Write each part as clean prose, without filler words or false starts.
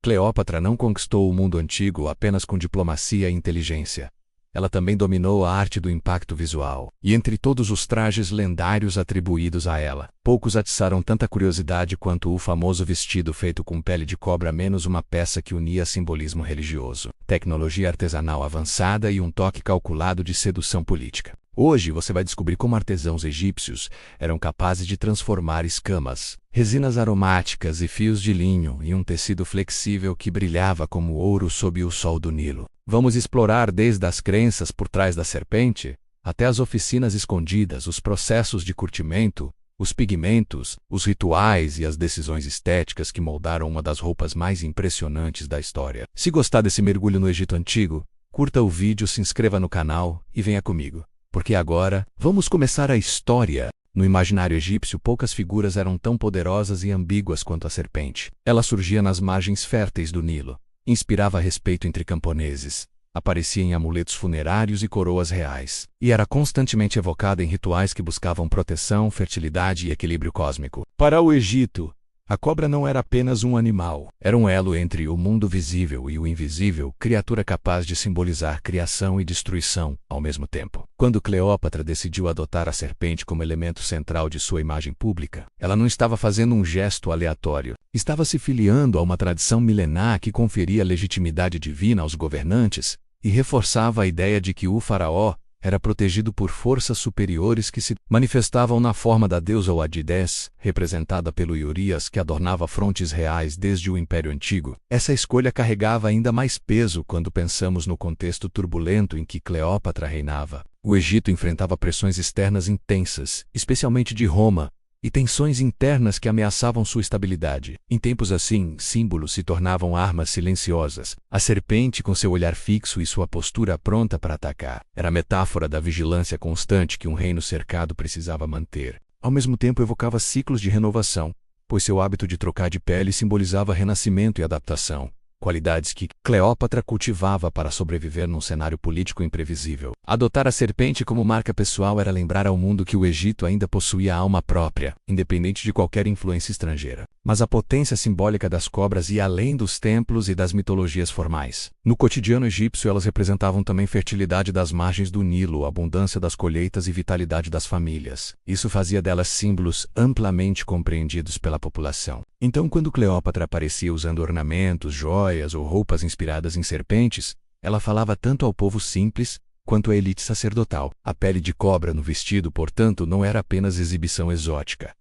Cleópatra não conquistou o mundo antigo apenas com diplomacia e inteligência. Ela também dominou a arte do impacto visual. E entre todos os trajes lendários atribuídos a ela, poucos atiçaram tanta curiosidade quanto o famoso vestido feito com pele de cobra menos uma peça que unia simbolismo religioso, tecnologia artesanal avançada e um toque calculado de sedução política. Hoje você vai descobrir como artesãos egípcios eram capazes de transformar escamas, resinas aromáticas e fios de linho em um tecido flexível que brilhava como ouro sob o sol do Nilo. Vamos explorar desde as crenças por trás da serpente, até as oficinas escondidas, os processos de curtimento, os pigmentos, os rituais e as decisões estéticas que moldaram uma das roupas mais impressionantes da história. Se gostar desse mergulho no Egito Antigo, curta o vídeo, se inscreva no canal e venha comigo. Porque agora, vamos começar a história. No imaginário egípcio, poucas figuras eram tão poderosas e ambíguas quanto a serpente. Ela surgia nas margens férteis do Nilo, inspirava respeito entre camponeses, aparecia em amuletos funerários e coroas reais, e era constantemente evocada em rituais que buscavam proteção, fertilidade e equilíbrio cósmico. Para o Egito, a cobra não era apenas um animal, era um elo entre o mundo visível e o invisível, criatura capaz de simbolizar criação e destruição ao mesmo tempo. Quando Cleópatra decidiu adotar a serpente como elemento central de sua imagem pública, ela não estava fazendo um gesto aleatório, estava se filiando a uma tradição milenar que conferia legitimidade divina aos governantes e reforçava a ideia de que o faraó era protegido por forças superiores que se manifestavam na forma da deusa Ouadidés, representada pelo Urias que adornava frontes reais desde o Império Antigo. Essa escolha carregava ainda mais peso quando pensamos no contexto turbulento em que Cleópatra reinava. O Egito enfrentava pressões externas intensas, especialmente de Roma, e tensões internas que ameaçavam sua estabilidade. Em tempos assim, símbolos se tornavam armas silenciosas. A serpente, com seu olhar fixo e sua postura pronta para atacar, era a metáfora da vigilância constante que um reino cercado precisava manter. Ao mesmo tempo, evocava ciclos de renovação, pois seu hábito de trocar de pele simbolizava renascimento e adaptação, qualidades que Cleópatra cultivava para sobreviver num cenário político imprevisível. Adotar a serpente como marca pessoal era lembrar ao mundo que o Egito ainda possuía alma própria, independente de qualquer influência estrangeira. Mas a potência simbólica das cobras ia além dos templos e das mitologias formais. No cotidiano egípcio, elas representavam também fertilidade das margens do Nilo, abundância das colheitas e vitalidade das famílias. Isso fazia delas símbolos amplamente compreendidos pela população. Então, quando Cleópatra aparecia usando ornamentos, joias ou roupas inspiradas em serpentes, ela falava tanto ao povo simples quanto à elite sacerdotal. A pele de cobra no vestido, portanto, não era apenas exibição exótica.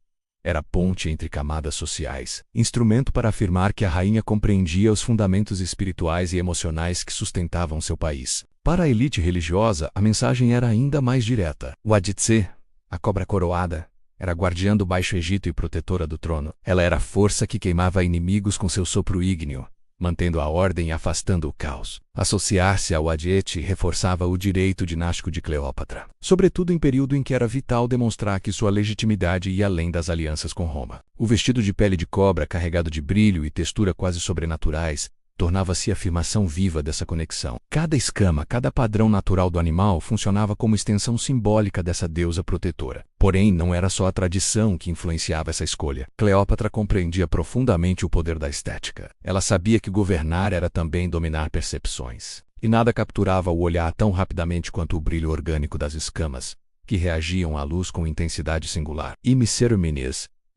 Era ponte entre camadas sociais, instrumento para afirmar que a rainha compreendia os fundamentos espirituais e emocionais que sustentavam seu país. Para a elite religiosa, a mensagem era ainda mais direta. Ouaditse, a cobra coroada, era guardiã do Baixo Egito e protetora do trono. Ela era a força que queimava inimigos com seu sopro ígneo, mantendo a ordem e afastando o caos. Associar-se ao Ouadiete reforçava o direito dinástico de Cleópatra, sobretudo em período em que era vital demonstrar que sua legitimidade ia além das alianças com Roma. O vestido de pele de cobra, carregado de brilho e textura quase sobrenaturais, tornava-se a afirmação viva dessa conexão. Cada escama, cada padrão natural do animal funcionava como extensão simbólica dessa deusa protetora. Porém, não era só a tradição que influenciava essa escolha. Cleópatra compreendia profundamente o poder da estética. Ela sabia que governar era também dominar percepções. E nada capturava o olhar tão rapidamente quanto o brilho orgânico das escamas, que reagiam à luz com intensidade singular.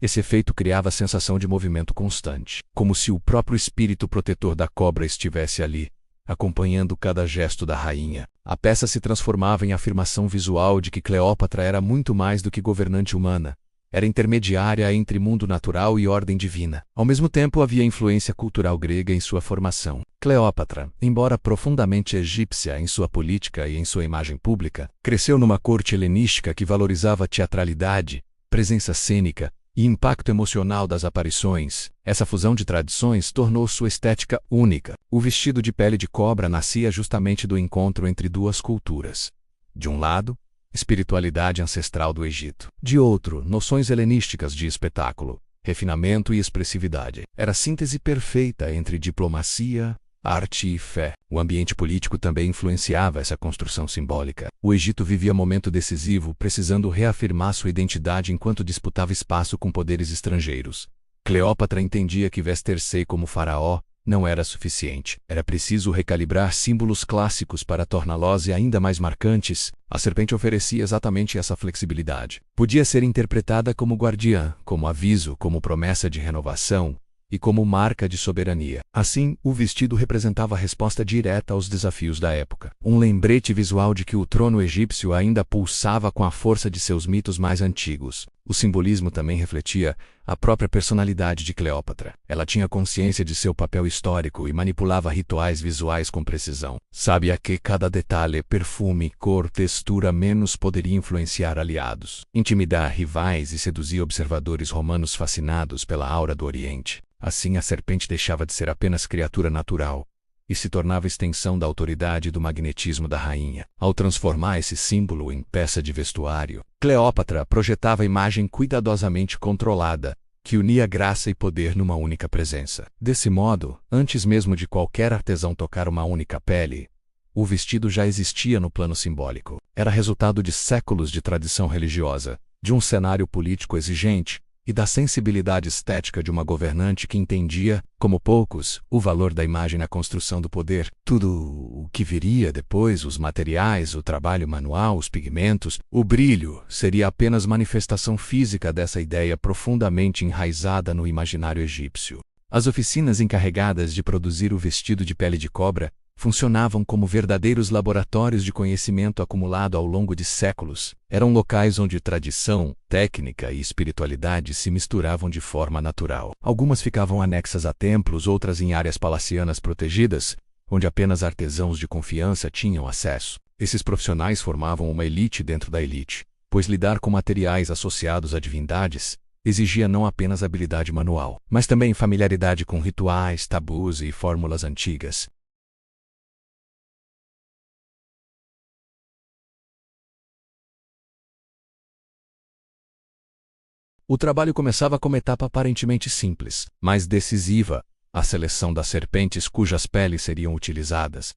Esse efeito criava a sensação de movimento constante, como se o próprio espírito protetor da cobra estivesse ali, acompanhando cada gesto da rainha. A peça se transformava em afirmação visual de que Cleópatra era muito mais do que governante humana. Era intermediária entre mundo natural e ordem divina. Ao mesmo tempo, havia influência cultural grega em sua formação. Cleópatra, embora profundamente egípcia em sua política e em sua imagem pública, cresceu numa corte helenística que valorizava a teatralidade, presença cênica e impacto emocional das aparições. Essa fusão de tradições tornou sua estética única. O vestido de pele de cobra nascia justamente do encontro entre duas culturas. De um lado, espiritualidade ancestral do Egito. De outro, noções helenísticas de espetáculo, refinamento e expressividade. Era a síntese perfeita entre diplomacia, arte e fé. O ambiente político também influenciava essa construção simbólica. O Egito vivia momento decisivo, precisando reafirmar sua identidade enquanto disputava espaço com poderes estrangeiros. Cleópatra entendia que vestir-se como faraó não era suficiente. Era preciso recalibrar símbolos clássicos para torná-los ainda mais marcantes. A serpente oferecia exatamente essa flexibilidade. Podia ser interpretada como guardiã, como aviso, como promessa de renovação e como marca de soberania. Assim, o vestido representava a resposta direta aos desafios da época. Um lembrete visual de que o trono egípcio ainda pulsava com a força de seus mitos mais antigos. O simbolismo também refletia a própria personalidade de Cleópatra. Ela tinha consciência de seu papel histórico e manipulava rituais visuais com precisão. Sabia que cada detalhe, perfume, cor, textura menos poderia influenciar aliados, intimidar rivais e seduzir observadores romanos fascinados pela aura do Oriente. Assim, a serpente deixava de ser apenas criatura natural e se tornava extensão da autoridade e do magnetismo da rainha. Ao transformar esse símbolo em peça de vestuário, Cleópatra projetava a imagem cuidadosamente controlada, que unia graça e poder numa única presença. Desse modo, antes mesmo de qualquer artesão tocar uma única pele, o vestido já existia no plano simbólico. Era resultado de séculos de tradição religiosa, de um cenário político exigente, e da sensibilidade estética de uma governante que entendia, como poucos, o valor da imagem na construção do poder. Tudo o que viria depois, os materiais, o trabalho manual, os pigmentos, o brilho, seria apenas manifestação física dessa ideia profundamente enraizada no imaginário egípcio. As oficinas encarregadas de produzir o vestido de pele de cobra funcionavam como verdadeiros laboratórios de conhecimento acumulado ao longo de séculos. Eram locais onde tradição, técnica e espiritualidade se misturavam de forma natural. Algumas ficavam anexas a templos, outras em áreas palacianas protegidas, onde apenas artesãos de confiança tinham acesso. Esses profissionais formavam uma elite dentro da elite, pois lidar com materiais associados a divindades exigia não apenas habilidade manual, mas também familiaridade com rituais, tabus e fórmulas antigas. O trabalho começava com uma etapa aparentemente simples, mas decisiva: a seleção das serpentes cujas peles seriam utilizadas.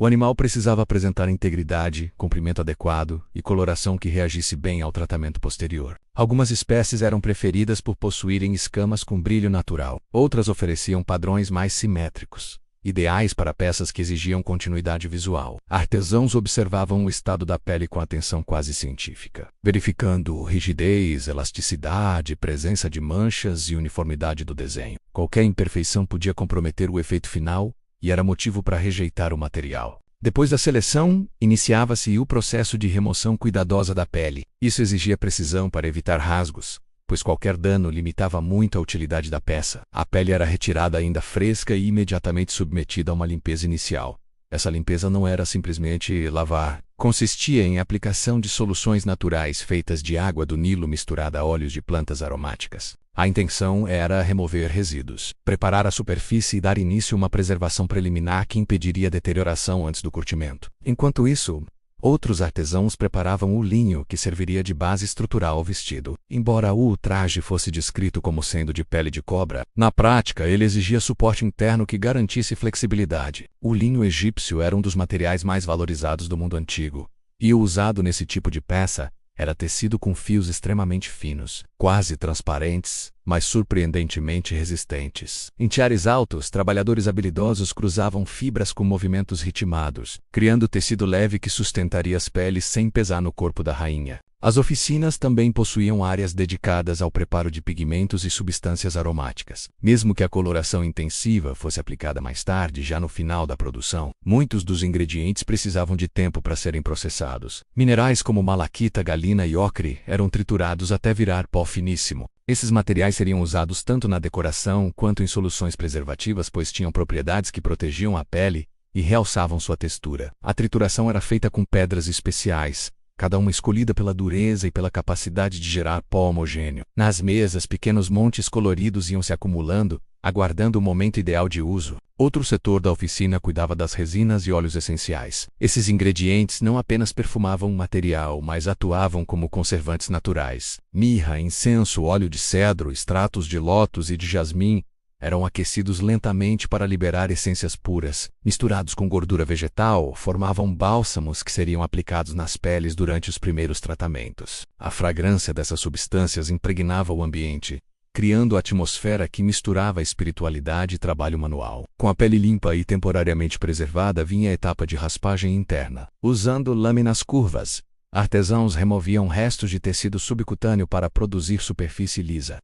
O animal precisava apresentar integridade, comprimento adequado e coloração que reagisse bem ao tratamento posterior. Algumas espécies eram preferidas por possuírem escamas com brilho natural. Outras ofereciam padrões mais simétricos, ideais para peças que exigiam continuidade visual. Artesãos observavam o estado da pele com atenção quase científica, verificando rigidez, elasticidade, presença de manchas e uniformidade do desenho. Qualquer imperfeição podia comprometer o efeito final e era motivo para rejeitar o material. Depois da seleção, iniciava-se o processo de remoção cuidadosa da pele. Isso exigia precisão para evitar rasgos, pois qualquer dano limitava muito a utilidade da peça. A pele era retirada ainda fresca e imediatamente submetida a uma limpeza inicial. Essa limpeza não era simplesmente lavar. Consistia em aplicação de soluções naturais feitas de água do Nilo misturada a óleos de plantas aromáticas. A intenção era remover resíduos, preparar a superfície e dar início a uma preservação preliminar que impediria a deterioração antes do curtimento. Enquanto isso, outros artesãos preparavam o linho que serviria de base estrutural ao vestido. Embora o traje fosse descrito como sendo de pele de cobra, na prática ele exigia suporte interno que garantisse flexibilidade. O linho egípcio era um dos materiais mais valorizados do mundo antigo, e o usado nesse tipo de peça era tecido com fios extremamente finos, quase transparentes, mas surpreendentemente resistentes. Em tiares altos, trabalhadores habilidosos cruzavam fibras com movimentos ritmados, criando tecido leve que sustentaria as peles sem pesar no corpo da rainha. As oficinas também possuíam áreas dedicadas ao preparo de pigmentos e substâncias aromáticas. Mesmo que a coloração intensiva fosse aplicada mais tarde, já no final da produção, muitos dos ingredientes precisavam de tempo para serem processados. Minerais como malaquita, galina e ocre eram triturados até virar pó finíssimo. Esses materiais seriam usados tanto na decoração quanto em soluções preservativas, pois tinham propriedades que protegiam a pele e realçavam sua textura. A trituração era feita com pedras especiais, cada uma escolhida pela dureza e pela capacidade de gerar pó homogêneo. Nas mesas, pequenos montes coloridos iam se acumulando, aguardando o momento ideal de uso. Outro setor da oficina cuidava das resinas e óleos essenciais. Esses ingredientes não apenas perfumavam o material, mas atuavam como conservantes naturais. Mirra, incenso, óleo de cedro, extratos de lótus e de jasmim eram aquecidos lentamente para liberar essências puras. Misturados com gordura vegetal, formavam bálsamos que seriam aplicados nas peles durante os primeiros tratamentos. A fragrância dessas substâncias impregnava o ambiente, criando a atmosfera que misturava espiritualidade e trabalho manual. Com a pele limpa e temporariamente preservada vinha a etapa de raspagem interna. Usando lâminas curvas, artesãos removiam restos de tecido subcutâneo para produzir superfície lisa.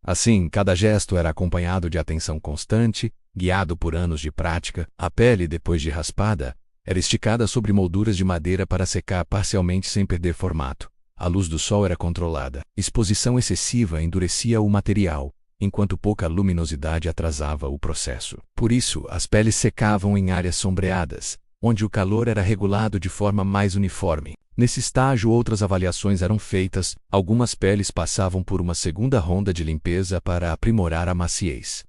Assim, cada gesto era acompanhado de atenção constante, guiado por anos de prática. A pele, depois de raspada, era esticada sobre molduras de madeira para secar parcialmente sem perder formato. A luz do sol era controlada. Exposição excessiva endurecia o material, enquanto pouca luminosidade atrasava o processo. Por isso, as peles secavam em áreas sombreadas, onde o calor era regulado de forma mais uniforme. Nesse estágio, outras avaliações eram feitas. Algumas peles passavam por uma segunda ronda de limpeza para aprimorar a maciez.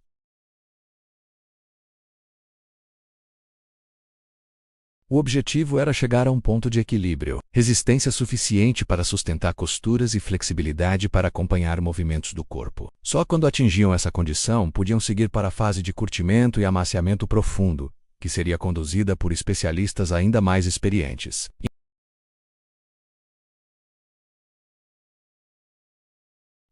O objetivo era chegar a um ponto de equilíbrio, resistência suficiente para sustentar costuras e flexibilidade para acompanhar movimentos do corpo. Só quando atingiam essa condição podiam seguir para a fase de curtimento e amaciamento profundo, que seria conduzida por especialistas ainda mais experientes.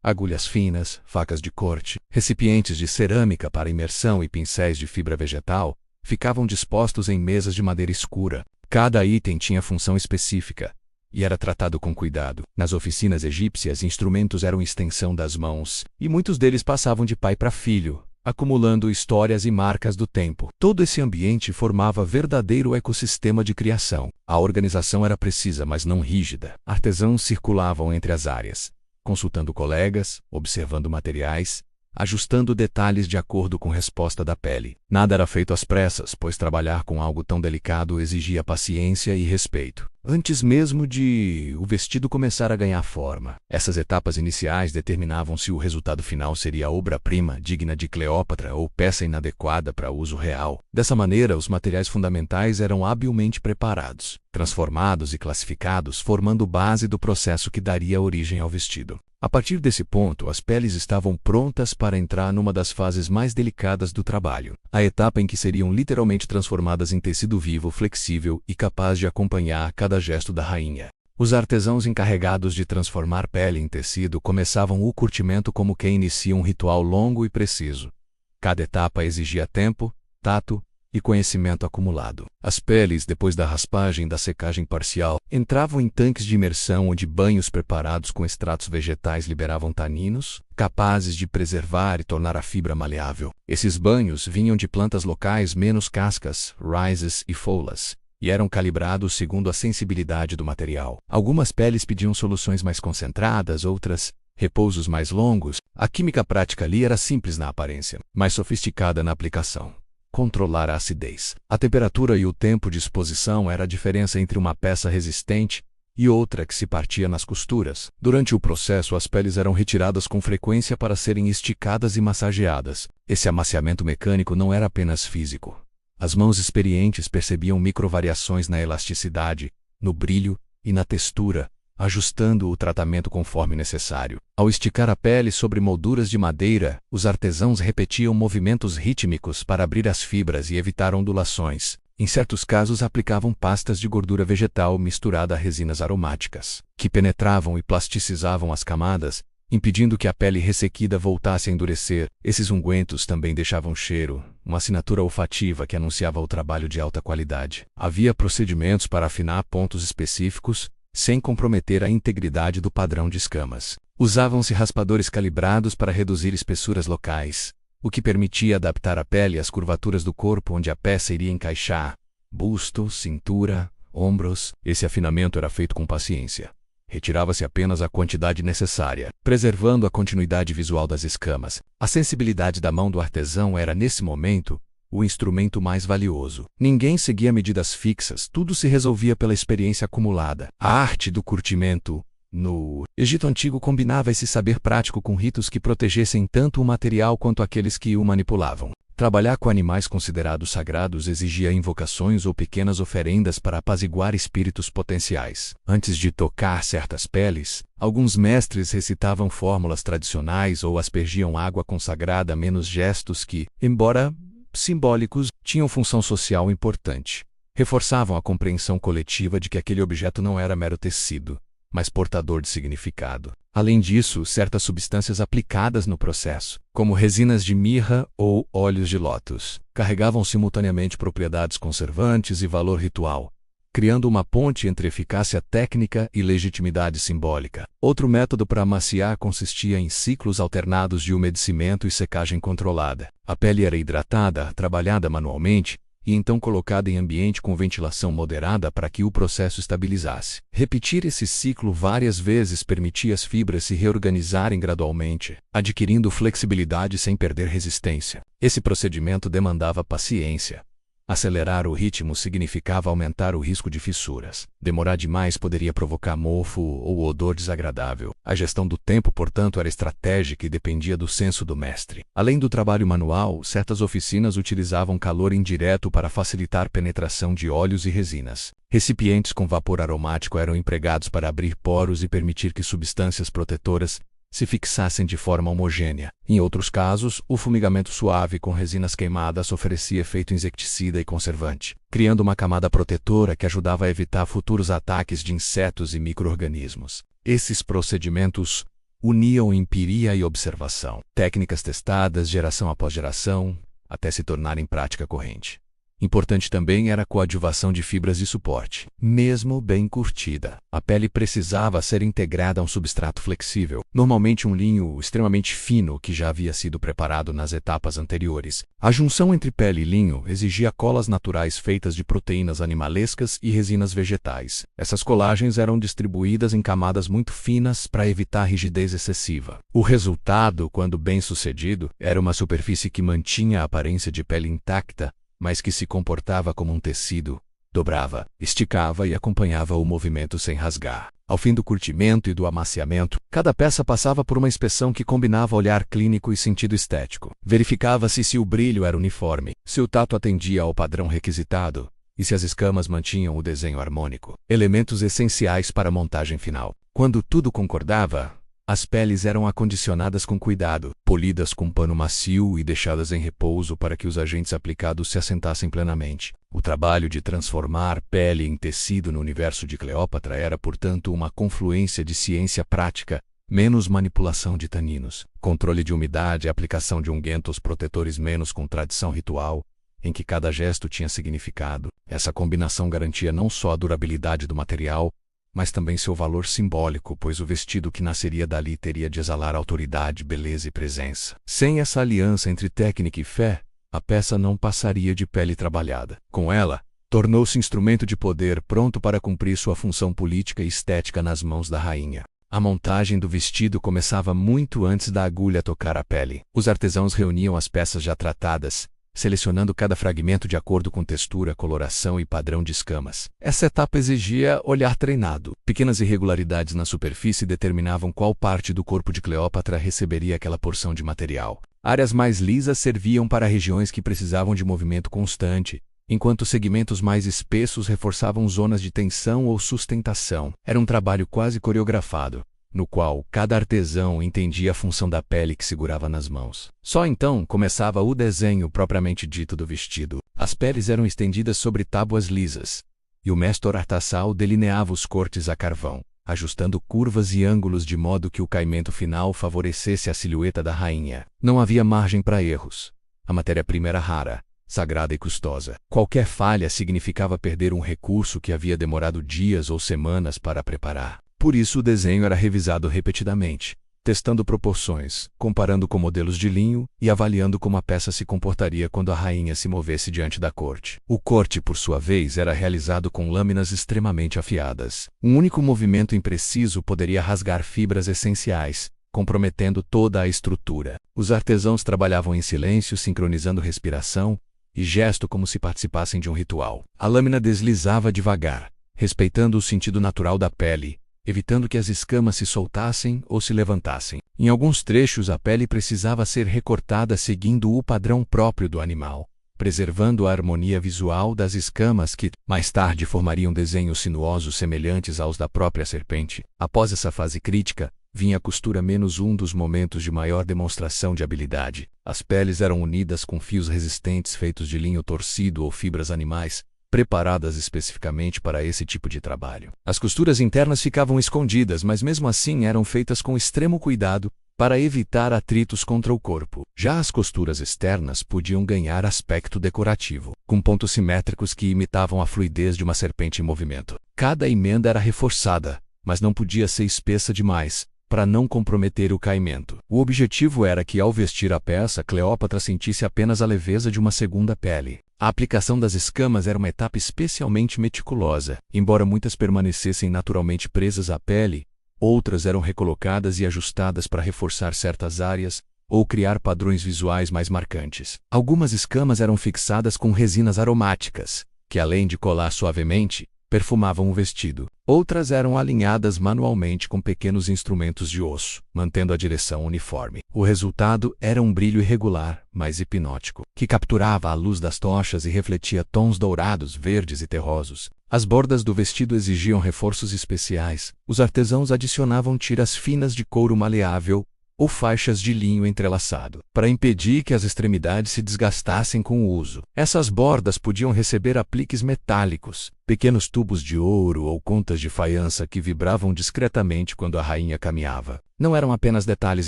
Agulhas finas, facas de corte, recipientes de cerâmica para imersão e pincéis de fibra vegetal ficavam dispostos em mesas de madeira escura. Cada item tinha função específica e era tratado com cuidado. Nas oficinas egípcias, instrumentos eram extensão das mãos, e muitos deles passavam de pai para filho, acumulando histórias e marcas do tempo. Todo esse ambiente formava verdadeiro ecossistema de criação. A organização era precisa, mas não rígida. Artesãos circulavam entre as áreas, consultando colegas, observando materiais, ajustando detalhes de acordo com a resposta da pele. Nada era feito às pressas, pois trabalhar com algo tão delicado exigia paciência e respeito. Antes mesmo de o vestido começar a ganhar forma, essas etapas iniciais determinavam se o resultado final seria obra-prima, digna de Cleópatra ou peça inadequada para uso real. Dessa maneira, os materiais fundamentais eram habilmente preparados, transformados e classificados, formando base do processo que daria origem ao vestido. A partir desse ponto, as peles estavam prontas para entrar numa das fases mais delicadas do trabalho, a etapa em que seriam literalmente transformadas em tecido vivo, flexível e capaz de acompanhar cada gesto da rainha. Os artesãos encarregados de transformar pele em tecido começavam o curtimento como quem inicia um ritual longo e preciso. Cada etapa exigia tempo, tato e conhecimento acumulado. As peles, depois da raspagem e da secagem parcial, entravam em tanques de imersão onde banhos preparados com extratos vegetais liberavam taninos, capazes de preservar e tornar a fibra maleável. Esses banhos vinham de plantas locais menos cascas, raízes e folhas, e eram calibrados segundo a sensibilidade do material. Algumas peles pediam soluções mais concentradas, outras repousos mais longos. A química prática ali era simples na aparência, mas sofisticada na aplicação. Controlar a acidez. A temperatura e o tempo de exposição era a diferença entre uma peça resistente e outra que se partia nas costuras. Durante o processo, as peles eram retiradas com frequência para serem esticadas e massageadas. Esse amaciamento mecânico não era apenas físico. As mãos experientes percebiam microvariações na elasticidade, no brilho e na textura, ajustando o tratamento conforme necessário. Ao esticar a pele sobre molduras de madeira, os artesãos repetiam movimentos rítmicos para abrir as fibras e evitar ondulações. Em certos casos, aplicavam pastas de gordura vegetal misturada a resinas aromáticas, que penetravam e plasticizavam as camadas, impedindo que a pele ressequida voltasse a endurecer. Esses ungüentos também deixavam cheiro, uma assinatura olfativa que anunciava o trabalho de alta qualidade. Havia procedimentos para afinar pontos específicos, sem comprometer a integridade do padrão de escamas. Usavam-se raspadores calibrados para reduzir espessuras locais, o que permitia adaptar a pele às curvaturas do corpo onde a peça iria encaixar. Busto, cintura, ombros. Esse afinamento era feito com paciência. Retirava-se apenas a quantidade necessária, preservando a continuidade visual das escamas. A sensibilidade da mão do artesão era, nesse momento, o instrumento mais valioso. Ninguém seguia medidas fixas, tudo se resolvia pela experiência acumulada. A arte do curtimento no Egito Antigo combinava esse saber prático com ritos que protegessem tanto o material quanto aqueles que o manipulavam. Trabalhar com animais considerados sagrados exigia invocações ou pequenas oferendas para apaziguar espíritos potenciais. Antes de tocar certas peles, alguns mestres recitavam fórmulas tradicionais ou aspergiam água consagrada, menos gestos que, embora simbólicos, tinham função social importante. Reforçavam a compreensão coletiva de que aquele objeto não era mero tecido, mas portador de significado. Além disso, certas substâncias aplicadas no processo, como resinas de mirra ou óleos de lótus, carregavam simultaneamente propriedades conservantes e valor ritual, criando uma ponte entre eficácia técnica e legitimidade simbólica. Outro método para amaciar consistia em ciclos alternados de umedecimento e secagem controlada. A pele era hidratada, trabalhada manualmente, e então colocada em ambiente com ventilação moderada para que o processo estabilizasse. Repetir esse ciclo várias vezes permitia às fibras se reorganizarem gradualmente, adquirindo flexibilidade sem perder resistência. Esse procedimento demandava paciência. Acelerar o ritmo significava aumentar o risco de fissuras. Demorar demais poderia provocar mofo ou odor desagradável. A gestão do tempo, portanto, era estratégica e dependia do senso do mestre. Além do trabalho manual, certas oficinas utilizavam calor indireto para facilitar a penetração de óleos e resinas. Recipientes com vapor aromático eram empregados para abrir poros e permitir que substâncias protetoras se fixassem de forma homogênea. Em outros casos, o fumigamento suave com resinas queimadas oferecia efeito insecticida e conservante, criando uma camada protetora que ajudava a evitar futuros ataques de insetos e micro-organismos. Esses procedimentos uniam empiria e observação, técnicas testadas geração após geração, até se tornarem prática corrente. Importante também era a coadjuvação de fibras de suporte. Mesmo bem curtida, a pele precisava ser integrada a um substrato flexível, normalmente um linho extremamente fino que já havia sido preparado nas etapas anteriores. A junção entre pele e linho exigia colas naturais feitas de proteínas animalescas e resinas vegetais. Essas colagens eram distribuídas em camadas muito finas para evitar rigidez excessiva. O resultado, quando bem sucedido, era uma superfície que mantinha a aparência de pele intacta, mas que se comportava como um tecido, dobrava, esticava e acompanhava o movimento sem rasgar. Ao fim do curtimento e do amaciamento, cada peça passava por uma inspeção que combinava olhar clínico e sentido estético. Verificava-se se o brilho era uniforme, se o tato atendia ao padrão requisitado e se as escamas mantinham o desenho harmônico. Elementos essenciais para a montagem final. Quando tudo concordava, as peles eram acondicionadas com cuidado, polidas com pano macio e deixadas em repouso para que os agentes aplicados se assentassem plenamente. O trabalho de transformar pele em tecido no universo de Cleópatra era, portanto, uma confluência de ciência prática, menos manipulação de taninos, controle de umidade e aplicação de ungüentos protetores menos com tradição ritual, em que cada gesto tinha significado. Essa combinação garantia não só a durabilidade do material, mas também seu valor simbólico, pois o vestido que nasceria dali teria de exalar autoridade, beleza e presença. Sem essa aliança entre técnica e fé, a peça não passaria de pele trabalhada. Com ela, tornou-se instrumento de poder pronto para cumprir sua função política e estética nas mãos da rainha. A montagem do vestido começava muito antes da agulha tocar a pele. Os artesãos reuniam as peças já tratadas, selecionando cada fragmento de acordo com textura, coloração e padrão de escamas. Essa etapa exigia olhar treinado. Pequenas irregularidades na superfície determinavam qual parte do corpo de Cleópatra receberia aquela porção de material. Áreas mais lisas serviam para regiões que precisavam de movimento constante, enquanto segmentos mais espessos reforçavam zonas de tensão ou sustentação. Era um trabalho quase coreografado, no qual cada artesão entendia a função da pele que segurava nas mãos. Só então começava o desenho propriamente dito do vestido. As peles eram estendidas sobre tábuas lisas, e o mestre artesanal delineava os cortes a carvão, ajustando curvas e ângulos de modo que o caimento final favorecesse a silhueta da rainha. Não havia margem para erros. A matéria-prima era rara, sagrada e custosa. Qualquer falha significava perder um recurso que havia demorado dias ou semanas para preparar. Por isso o desenho era revisado repetidamente, testando proporções, comparando com modelos de linho e avaliando como a peça se comportaria quando a rainha se movesse diante da corte. O corte, por sua vez, era realizado com lâminas extremamente afiadas. Um único movimento impreciso poderia rasgar fibras essenciais, comprometendo toda a estrutura. Os artesãos trabalhavam em silêncio, sincronizando respiração e gesto como se participassem de um ritual. A lâmina deslizava devagar, respeitando o sentido natural da pele, evitando que as escamas se soltassem ou se levantassem. Em alguns trechos, a pele precisava ser recortada seguindo o padrão próprio do animal, preservando a harmonia visual das escamas que, mais tarde, formariam desenhos sinuosos semelhantes aos da própria serpente. Após essa fase crítica, vinha a costura, menos um dos momentos de maior demonstração de habilidade. As peles eram unidas com fios resistentes feitos de linho torcido ou fibras animais, preparadas especificamente para esse tipo de trabalho. As costuras internas ficavam escondidas, mas mesmo assim eram feitas com extremo cuidado para evitar atritos contra o corpo. Já as costuras externas podiam ganhar aspecto decorativo, com pontos simétricos que imitavam a fluidez de uma serpente em movimento. Cada emenda era reforçada, mas não podia ser espessa demais, para não comprometer o caimento. O objetivo era que, ao vestir a peça, Cleópatra sentisse apenas a leveza de uma segunda pele. A aplicação das escamas era uma etapa especialmente meticulosa. Embora muitas permanecessem naturalmente presas à pele, outras eram recolocadas e ajustadas para reforçar certas áreas ou criar padrões visuais mais marcantes. Algumas escamas eram fixadas com resinas aromáticas, que além de colar suavemente, perfumavam o vestido. Outras eram alinhadas manualmente com pequenos instrumentos de osso, mantendo a direção uniforme. O resultado era um brilho irregular, mas hipnótico, que capturava a luz das tochas e refletia tons dourados, verdes e terrosos. As bordas do vestido exigiam reforços especiais. Os artesãos adicionavam tiras finas de couro maleável ou faixas de linho entrelaçado, para impedir que as extremidades se desgastassem com o uso. Essas bordas podiam receber apliques metálicos, pequenos tubos de ouro ou contas de faiança que vibravam discretamente quando a rainha caminhava. Não eram apenas detalhes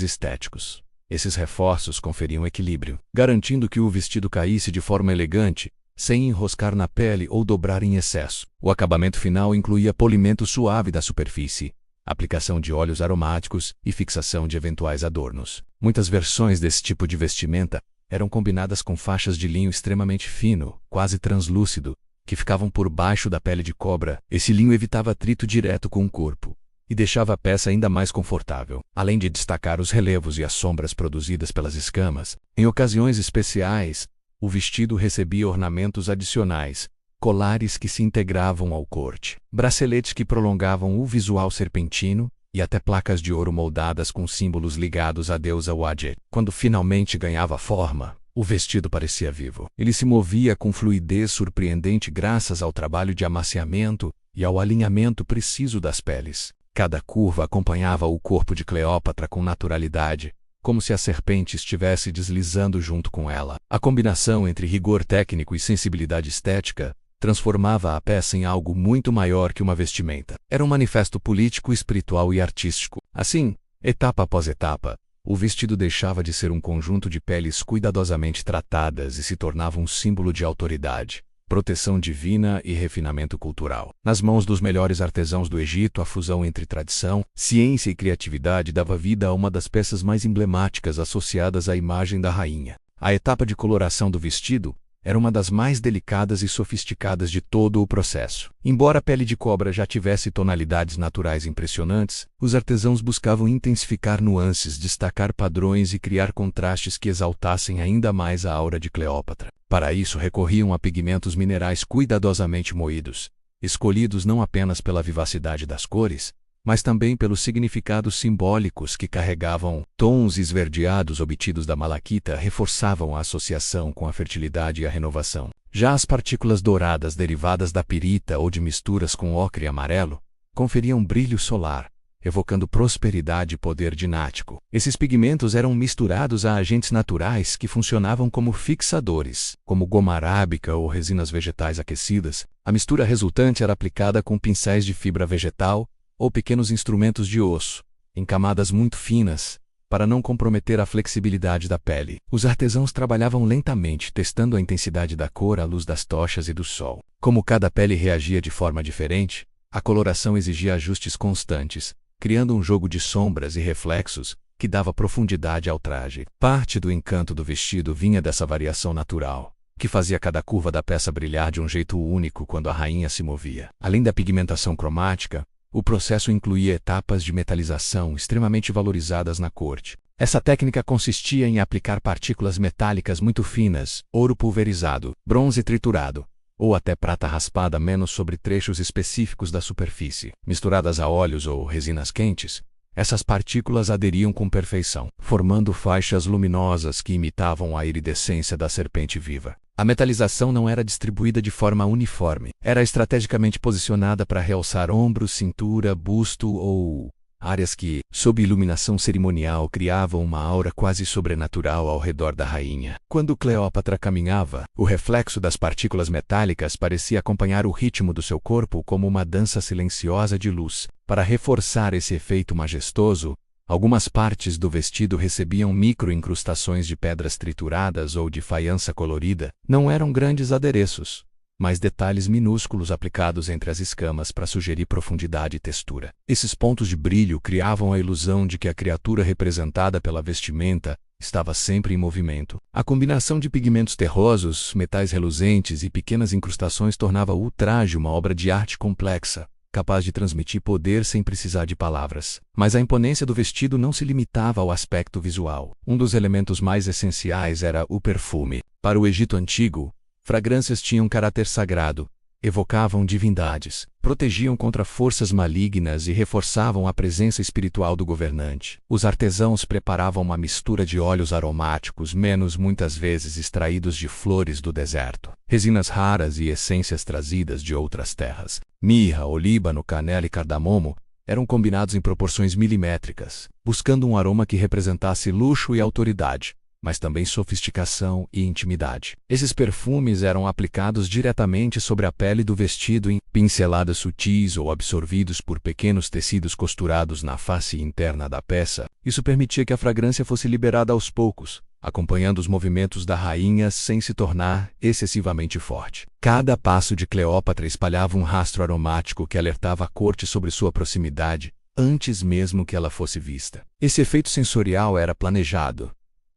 estéticos. Esses reforços conferiam equilíbrio, garantindo que o vestido caísse de forma elegante, sem enroscar na pele ou dobrar em excesso. O acabamento final incluía polimento suave da superfície, aplicação de óleos aromáticos e fixação de eventuais adornos. Muitas versões desse tipo de vestimenta eram combinadas com faixas de linho extremamente fino, quase translúcido, que ficavam por baixo da pele de cobra. Esse linho evitava atrito direto com o corpo e deixava a peça ainda mais confortável, além de destacar os relevos e as sombras produzidas pelas escamas. Em ocasiões especiais, o vestido recebia ornamentos adicionais, colares que se integravam ao corte, braceletes que prolongavam o visual serpentino e até placas de ouro moldadas com símbolos ligados à deusa Wadjet. Quando finalmente ganhava forma, o vestido parecia vivo. Ele se movia com fluidez surpreendente graças ao trabalho de amaciamento e ao alinhamento preciso das peles. Cada curva acompanhava o corpo de Cleópatra com naturalidade, como se a serpente estivesse deslizando junto com ela. A combinação entre rigor técnico e sensibilidade estética transformava a peça em algo muito maior que uma vestimenta. Era um manifesto político, espiritual e artístico. Assim, etapa após etapa, o vestido deixava de ser um conjunto de peles cuidadosamente tratadas e se tornava um símbolo de autoridade, proteção divina e refinamento cultural. Nas mãos dos melhores artesãos do Egito, a fusão entre tradição, ciência e criatividade dava vida a uma das peças mais emblemáticas associadas à imagem da rainha. A etapa de coloração do vestido era uma das mais delicadas e sofisticadas de todo o processo. Embora a pele de cobra já tivesse tonalidades naturais impressionantes, os artesãos buscavam intensificar nuances, destacar padrões e criar contrastes que exaltassem ainda mais a aura de Cleópatra. Para isso recorriam a pigmentos minerais cuidadosamente moídos, escolhidos não apenas pela vivacidade das cores, mas também pelos significados simbólicos que carregavam. Tons esverdeados obtidos da malaquita reforçavam a associação com a fertilidade e a renovação. Já as partículas douradas derivadas da pirita ou de misturas com ocre amarelo conferiam brilho solar, evocando prosperidade e poder dinástico. Esses pigmentos eram misturados a agentes naturais que funcionavam como fixadores, como goma arábica ou resinas vegetais aquecidas. A mistura resultante era aplicada com pincéis de fibra vegetal ou pequenos instrumentos de osso, em camadas muito finas, para não comprometer a flexibilidade da pele. Os artesãos trabalhavam lentamente, testando a intensidade da cor à luz das tochas e do sol. Como cada pele reagia de forma diferente, a coloração exigia ajustes constantes, criando um jogo de sombras e reflexos que dava profundidade ao traje. Parte do encanto do vestido vinha dessa variação natural, que fazia cada curva da peça brilhar de um jeito único quando a rainha se movia. Além da pigmentação cromática, o processo incluía etapas de metalização extremamente valorizadas na corte. Essa técnica consistia em aplicar partículas metálicas muito finas, ouro pulverizado, bronze triturado, ou até prata raspada menos sobre trechos específicos da superfície. Misturadas a óleos ou resinas quentes, essas partículas aderiam com perfeição, formando faixas luminosas que imitavam a iridescência da serpente viva. A metalização não era distribuída de forma uniforme. Era estrategicamente posicionada para realçar ombros, cintura, busto ou áreas que, sob iluminação cerimonial, criavam uma aura quase sobrenatural ao redor da rainha. Quando Cleópatra caminhava, o reflexo das partículas metálicas parecia acompanhar o ritmo do seu corpo como uma dança silenciosa de luz. Para reforçar esse efeito majestoso, algumas partes do vestido recebiam micro-incrustações de pedras trituradas ou de faiança colorida. Não eram grandes adereços, mas detalhes minúsculos aplicados entre as escamas para sugerir profundidade e textura. Esses pontos de brilho criavam a ilusão de que a criatura representada pela vestimenta estava sempre em movimento. A combinação de pigmentos terrosos, metais reluzentes e pequenas incrustações tornava o traje uma obra de arte complexa, capaz de transmitir poder sem precisar de palavras. Mas a imponência do vestido não se limitava ao aspecto visual. Um dos elementos mais essenciais era o perfume. Para o Egito Antigo, fragrâncias tinham caráter sagrado, evocavam divindades, protegiam contra forças malignas e reforçavam a presença espiritual do governante. Os artesãos preparavam uma mistura de óleos aromáticos, muitas vezes extraídos de flores do deserto, resinas raras e essências trazidas de outras terras. Mirra, olíbano, canela e cardamomo eram combinados em proporções milimétricas, buscando um aroma que representasse luxo e autoridade, mas também sofisticação e intimidade. Esses perfumes eram aplicados diretamente sobre a pele do vestido em pinceladas sutis ou absorvidos por pequenos tecidos costurados na face interna da peça. Isso permitia que a fragrância fosse liberada aos poucos, acompanhando os movimentos da rainha sem se tornar excessivamente forte. Cada passo de Cleópatra espalhava um rastro aromático que alertava a corte sobre sua proximidade, antes mesmo que ela fosse vista. Esse efeito sensorial era planejado.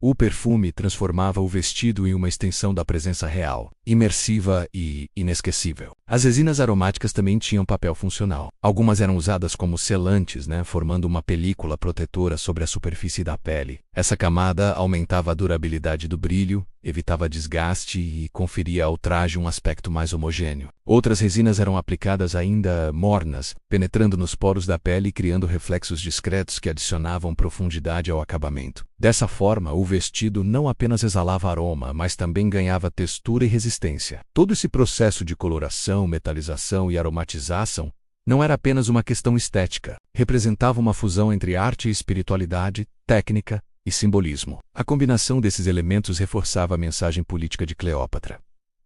O perfume transformava o vestido em uma extensão da presença real, imersiva e inesquecível. As resinas aromáticas também tinham papel funcional. Algumas eram usadas como selantes, formando uma película protetora sobre a superfície da pele. Essa camada aumentava a durabilidade do brilho, evitava desgaste e conferia ao traje um aspecto mais homogêneo. Outras resinas eram aplicadas ainda mornas, penetrando nos poros da pele e criando reflexos discretos que adicionavam profundidade ao acabamento. Dessa forma, o vestido não apenas exalava aroma, mas também ganhava textura e resistência. Todo esse processo de coloração, metalização e aromatização não era apenas uma questão estética. Representava uma fusão entre arte e espiritualidade, técnica e simbolismo. A combinação desses elementos reforçava a mensagem política de Cleópatra.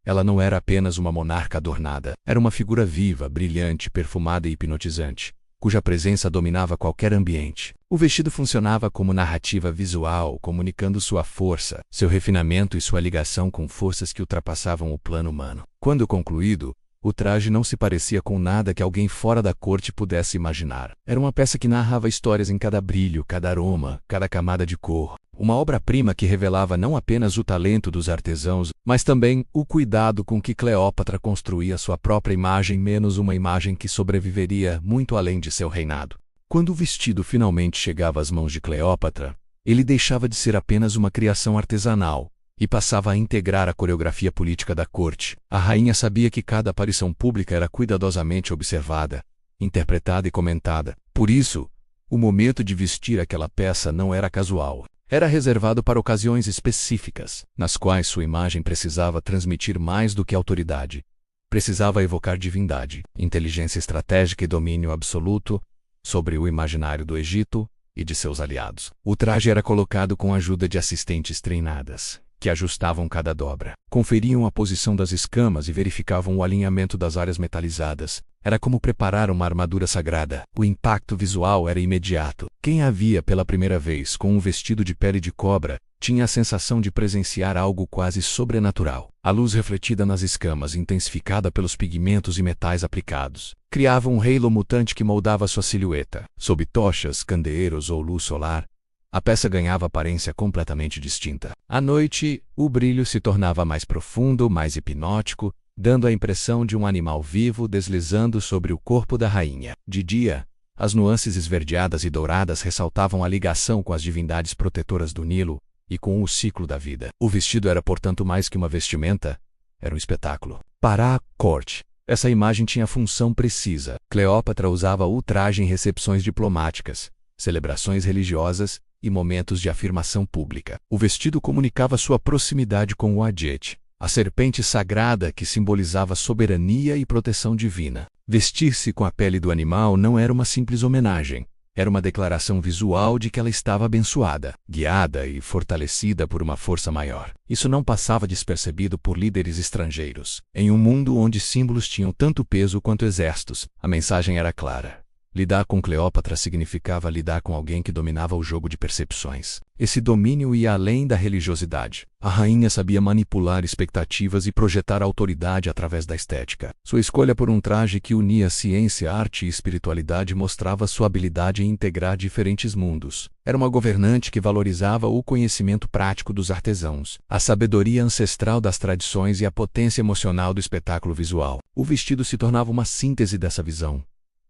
Ela não era apenas uma monarca adornada, era uma figura viva, brilhante, perfumada e hipnotizante, cuja presença dominava qualquer ambiente. O vestido funcionava como narrativa visual, comunicando sua força, seu refinamento e sua ligação com forças que ultrapassavam o plano humano. Quando concluído, o traje não se parecia com nada que alguém fora da corte pudesse imaginar. Era uma peça que narrava histórias em cada brilho, cada aroma, cada camada de cor. Uma obra-prima que revelava não apenas o talento dos artesãos, mas também o cuidado com que Cleópatra construía sua própria imagem, uma imagem que sobreviveria muito além de seu reinado. Quando o vestido finalmente chegava às mãos de Cleópatra, ele deixava de ser apenas uma criação artesanal e passava a integrar a coreografia política da corte. A rainha sabia que cada aparição pública era cuidadosamente observada, interpretada e comentada. Por isso, o momento de vestir aquela peça não era casual. Era reservado para ocasiões específicas, nas quais sua imagem precisava transmitir mais do que autoridade. Precisava evocar divindade, inteligência estratégica e domínio absoluto sobre o imaginário do Egito e de seus aliados. O traje era colocado com a ajuda de assistentes treinadas, que ajustavam cada dobra, conferiam a posição das escamas e verificavam o alinhamento das áreas metalizadas. Era como preparar uma armadura sagrada. O impacto visual era imediato. Quem a via pela primeira vez com um vestido de pele de cobra tinha a sensação de presenciar algo quase sobrenatural. A luz refletida nas escamas, intensificada pelos pigmentos e metais aplicados, criava um halo mutante que moldava sua silhueta. Sob tochas, candeeiros ou luz solar, a peça ganhava aparência completamente distinta. À noite, o brilho se tornava mais profundo, mais hipnótico, dando a impressão de um animal vivo deslizando sobre o corpo da rainha. De dia, as nuances esverdeadas e douradas ressaltavam a ligação com as divindades protetoras do Nilo e com o ciclo da vida. O vestido era, portanto, mais que uma vestimenta, era um espetáculo. Para a corte, essa imagem tinha função precisa. Cleópatra usava o traje em recepções diplomáticas, celebrações religiosas e momentos de afirmação pública. O vestido comunicava sua proximidade com o Adjet, a serpente sagrada que simbolizava soberania e proteção divina. Vestir-se com a pele do animal não era uma simples homenagem, era uma declaração visual de que ela estava abençoada, guiada e fortalecida por uma força maior. Isso não passava despercebido por líderes estrangeiros. Em um mundo onde símbolos tinham tanto peso quanto exércitos, a mensagem era clara. Lidar com Cleópatra significava lidar com alguém que dominava o jogo de percepções. Esse domínio ia além da religiosidade. A rainha sabia manipular expectativas e projetar autoridade através da estética. Sua escolha por um traje que unia ciência, arte e espiritualidade mostrava sua habilidade em integrar diferentes mundos. Era uma governante que valorizava o conhecimento prático dos artesãos, a sabedoria ancestral das tradições e a potência emocional do espetáculo visual. O vestido se tornava uma síntese dessa visão.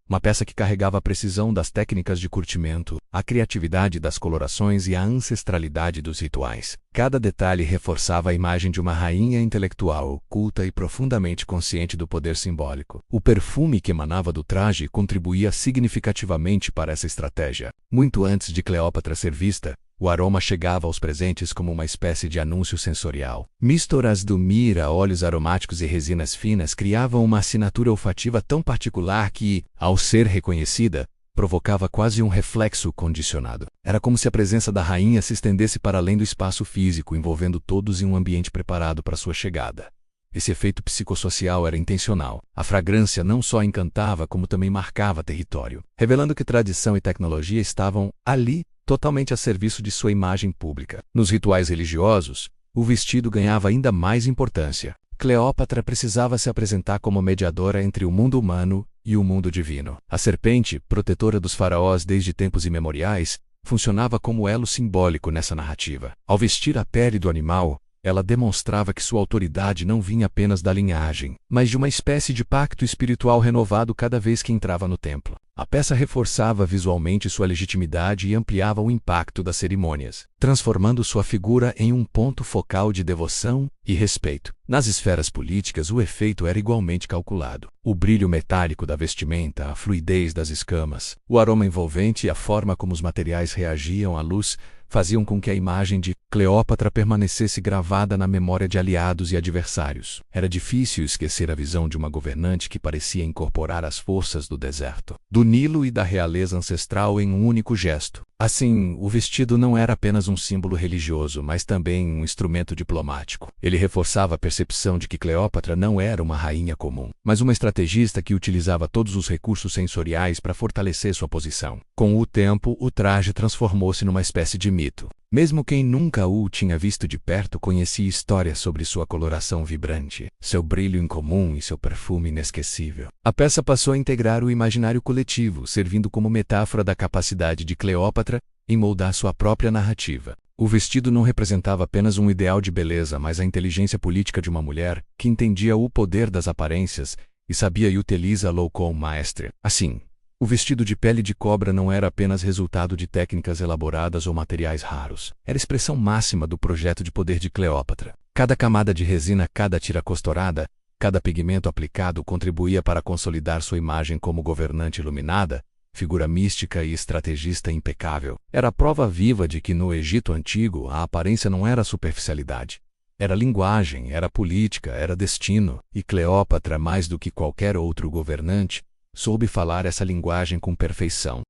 Uma peça que carregava a precisão das técnicas de curtimento, a criatividade das colorações e a ancestralidade dos rituais. Cada detalhe reforçava a imagem de uma rainha intelectual, culta e profundamente consciente do poder simbólico. O perfume que emanava do traje contribuía significativamente para essa estratégia. Muito antes de Cleópatra ser vista, o aroma chegava aos presentes como uma espécie de anúncio sensorial. Misturas do mirra, óleos aromáticos e resinas finas criavam uma assinatura olfativa tão particular que, ao ser reconhecida, provocava quase um reflexo condicionado. Era como se a presença da rainha se estendesse para além do espaço físico, envolvendo todos em um ambiente preparado para sua chegada. Esse efeito psicossocial era intencional. A fragrância não só encantava, como também marcava território, revelando que tradição e tecnologia estavam ali, totalmente a serviço de sua imagem pública. Nos rituais religiosos, o vestido ganhava ainda mais importância. Cleópatra precisava se apresentar como mediadora entre o mundo humano e o mundo divino. A serpente, protetora dos faraós desde tempos imemoriais, funcionava como elo simbólico nessa narrativa. Ao vestir a pele do animal, ela demonstrava que sua autoridade não vinha apenas da linhagem, mas de uma espécie de pacto espiritual renovado cada vez que entrava no templo. A peça reforçava visualmente sua legitimidade e ampliava o impacto das cerimônias, transformando sua figura em um ponto focal de devoção e respeito. Nas esferas políticas, o efeito era igualmente calculado. O brilho metálico da vestimenta, a fluidez das escamas, o aroma envolvente e a forma como os materiais reagiam à luz faziam com que a imagem de Cleópatra permanecesse gravada na memória de aliados e adversários. Era difícil esquecer a visão de uma governante que parecia incorporar as forças do deserto, do Nilo e da realeza ancestral em um único gesto. Assim, o vestido não era apenas um símbolo religioso, mas também um instrumento diplomático. Ele reforçava a percepção de que Cleópatra não era uma rainha comum, mas uma estrategista que utilizava todos os recursos sensoriais para fortalecer sua posição. Com o tempo, o traje transformou-se numa espécie de mito. Mesmo quem nunca o tinha visto de perto conhecia histórias sobre sua coloração vibrante, seu brilho incomum e seu perfume inesquecível. A peça passou a integrar o imaginário coletivo, servindo como metáfora da capacidade de Cleópatra em moldar sua própria narrativa. O vestido não representava apenas um ideal de beleza, mas a inteligência política de uma mulher que entendia o poder das aparências e sabia utilizá-lo com maestria. Assim, o vestido de pele de cobra não era apenas resultado de técnicas elaboradas ou materiais raros. Era a expressão máxima do projeto de poder de Cleópatra. Cada camada de resina, cada tira costurada, cada pigmento aplicado contribuía para consolidar sua imagem como governante iluminada, figura mística e estrategista impecável. Era a prova viva de que no Egito Antigo a aparência não era superficialidade. Era linguagem, era política, era destino. E Cleópatra, mais do que qualquer outro governante, soube falar essa linguagem com perfeição.